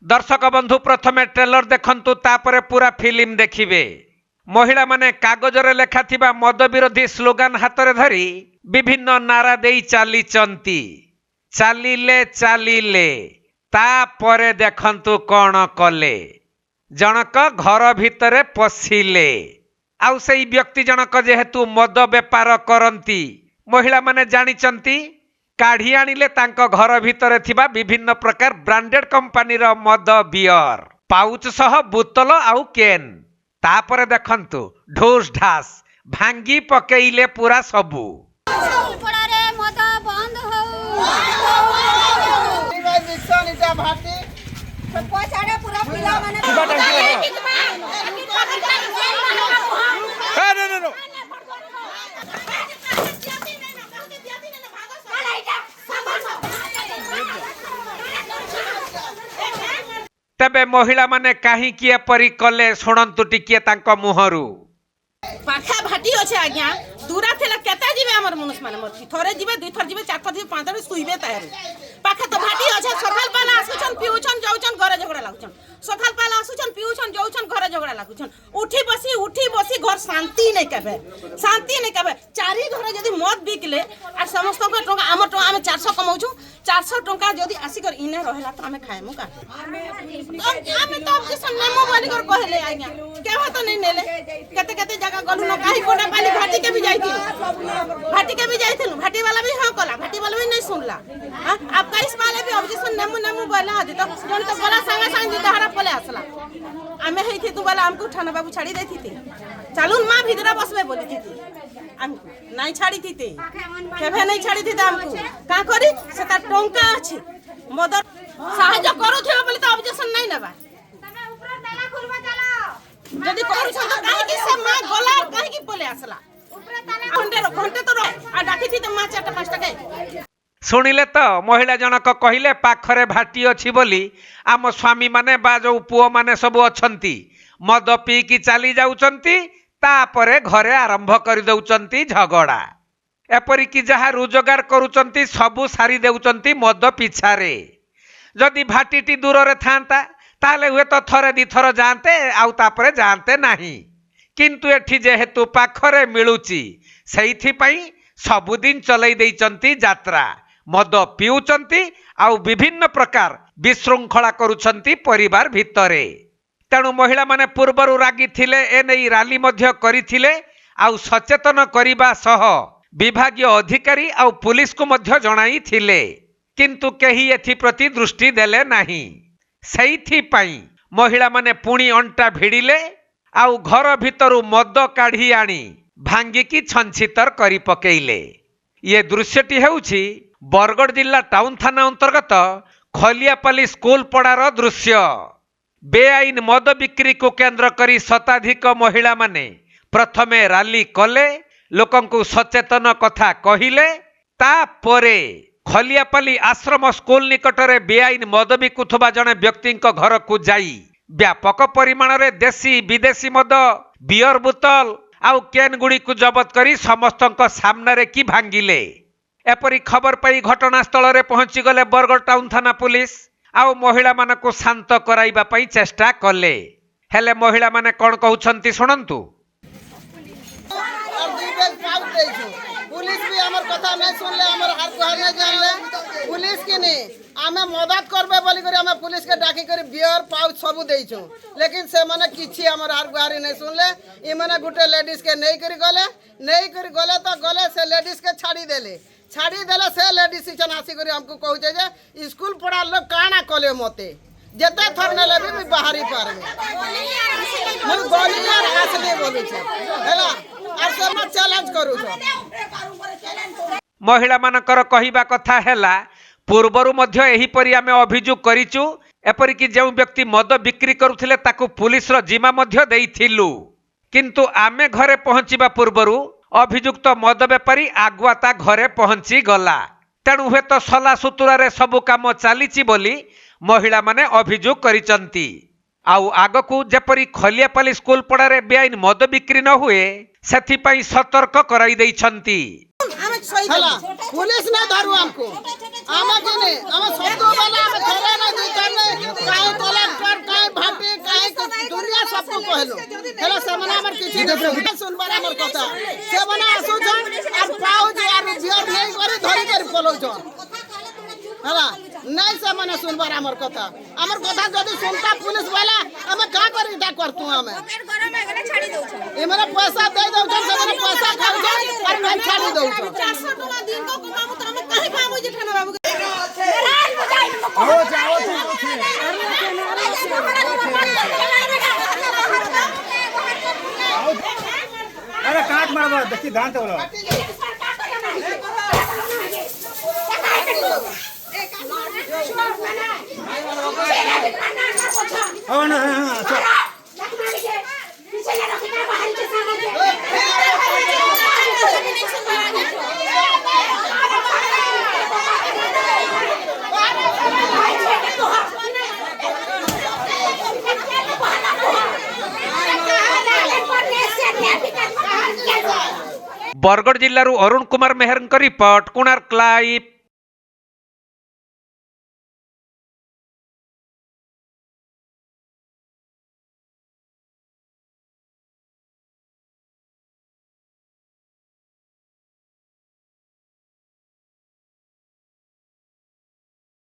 दर्शक बंधु प्रथमे ट्रेलर देखंतु तापरे पूरा फिल्म देखिबे। महिला माने कागजरे लेखा थिबा मद विरोधी स्लोगान हातरे धरी विभिन्न नारा देई चालीचंती। चालिले चालिले तापरे देखंतु कोन कले। जनक घर भितरे पशिले। आउ सेई व्यक्ति जनक जेहेतु मद व्यापार करंती महिला माने जानिचंती काढ़ी आनिले तांको घर भितरे थिबा विभिन्न प्रकार ब्रांडेड कंपनी रो मद बियर पाउच सह बोतल आउ केन। तापरे देखंतु ढोस ढास भांगी पकेइले पूरा सबु। तबे महिला माने काहे किए परी कले सुनंतु टिके तांको मुहरु। पाखा भाटी अछि आज्ञा दूरा थिला केता जिवे हमर मनुष्य माने मरछि थरे जिवे दुई थर जिवे चार थर जिवे पांच थर सुइबे तायरे पाखा तो भाटी अछि सकाल पाला आसुछन पिउछन जाउछन घरे झगड़ा लागुछन सकाल पाला आसुछन पिउछन जाउछन घरे झगड़ा लागुछन उठी बसी घर शांति नै केबे चारी घरे जदी मद बिकले आ समस्त को टंका हमर टंका हम 400 कमाउछु 400 टंका जदी आसी कर इने रहला त हमें खाएमु का हमें तो ऑब्जेक्शन नेमो बोली कर कहले आज्ञा केवा तो नै नेले केते जगह गलु न काहे कोडा पाली भाटी के भी जाइथिलु भाटी वाला भी हां कला भाटी वाला भी नहीं सुनला हां आप काइस वाले भी ऑब्जेक्शन नेमो बोला आदि तो जन तो बोला संग दहरा पले आसला आमे हेथि तू वाला हमको थाना बाबू छाड़ी देथि थे चालून मां भीतर बसबे बोली थी हम नहीं छाड़ी थी केबे नहीं छाड़ी थी हमको का करी से ता टंका अछि मदर साहाय्य करू थे बोली तो ऑब्जेक्शन नहीं नेबा तमे ऊपर ताला खुलबा चलो जदी करू छ तो काहे कि से मां गोला काहे कि बोले आसला ऊपर ताला घंटे तो आ डाकी थी तो मां 4-5 टका शुणिले तो महिला जनक कहिले पाखरे भाटी अछि बोली आम स्वामी माने बा जो पुओ माने सब अछंती मद पी की चली जाउचंती तापरे घरे आरंभ कर दउचंती झगड़ा एपरि कि जहा रोजगार करूचंती सबु सारी देउचंती मद पिछारे। जदि भाटीटी दूर रे थांता ताले हुए तो थरे दी थर जानते आउ तापरे जानते नाही किंतु एठी जेहेतु पाखरे मिलुची सेइथि पई सबुदिन चलै देइचंती यात्रा मद पिउचंती आउ विभिन्न प्रकार विशृंखला करूचंती परिवार भितरे। तेणु महिला माने पूर्वरु रागी थिले ए नै राली मध्य करिथिले आउ सचेतन करिबा सह विभागीय अधिकारी आउ पुलिस को मध्य जणाई थिले किंतु केही एथि प्रति दृष्टि देले नाही। सेइथि पई महिला माने पुणी अंटा भिड़िले आउ घर भितरु मद काढ़ी आनी भांगी की छंछितर करी पकेइले। ये दृश्यटी हेउछि बरगढ़ जिला टाउन थाना अंतर्गत खलियापाली स्कूल पड़ार दृश्य। बेआईन मद बिक्री को केंद्र करी शताधिक महिला माने प्रथमे राली कले लोकंकु सचेतन कथा कहिले तापरे खलियापाली आश्रम स्कूल निकटरे बेआईन मद बिकुथबा जने व्यक्ति घर को जाई व्यापक परिमाण रे देशी विदेशी मद बियर बोतल आउ केन गुड़ी को जबत करी समस्त सामने रे की भांगिले। एपरी खबर पाई घटनास्थल रे पहुंची गले बरगढ़ टाउन थाना पुलिस आउ महिला मानकु शांत कराइबा पई चेष्टा कले हेले महिला माने कोन कहउछंती सुनंतु। पुलिस भी हमर कथा नहीं सुनले हमर हार गुहार नहीं जानले पुलिस के ने आमे मदद करबे बोली करे हमें पुलिस के डाकी करे बियर पाउच सब देइछु लेकिन से माने किछि हमर हार गुहार नहीं सुनले ई माने गुटे लेडीज के नहीं करी गले तो गले से लेडीज के छाड़ी देले से लेडीज चनासी करी हमको कहू जे स्कूल पढ़ा लोग काना कले मते जते थर ने लेबी मी बाहरी पार में मन गोलियार असली बोलू छे हेला आर सब चैलेंज करू छो। महिला मानकर कहिबा कथा हेला पूर्वरु मध्य एही परि आमे अभियोग करिचु एपरि कि जेउ व्यक्ति मद बिक्री करुथिले ताकू पुलिस रो जिम्मा मध्य देइथिलु किंतु आमे घरे पहुंचीबा पूर्वरु अभियुक्त मद बेपारी आगुआ ता घरे पहुंची गला तेणु हुए तो सला सुतुरा रे सबु काम चलीची बोली महिला माने अभियोग करिचंती। आउ आगकू जेपरी खलियापाली स्कूल पड़ारे बेआईन मद बिक्री न हुए सेथि पई सतर्क कराई दैछंती। पुलिस ने धरू हमको आमा के ने हम सब वाला हम थोड़ा ना दी करने काहे तोला कहलु हेला सेमना हमर किछि नहीं सुनबार हमर कथा सेमना आसुछन और पाउज और बियर नहीं करी धरी कर पलौछन हला नहीं सेमना सुनबार हमर कथा जदी सुनता पुलिस वाला हमें का करी ता करतु हमें इमरा पैसा दे दउछन सेमना पैसा खाउछन और नहीं छाड़ी दउछन 400 टका दिन को कमाबू त हम काहे पाबू जे ठाना बाबू अरे काट मारबा देखी धान तो बोलो हां ना हां बरगढ़ जिल्लारू अरुण कुमार मेहर रिपोर्ट कोणार्क लाइव।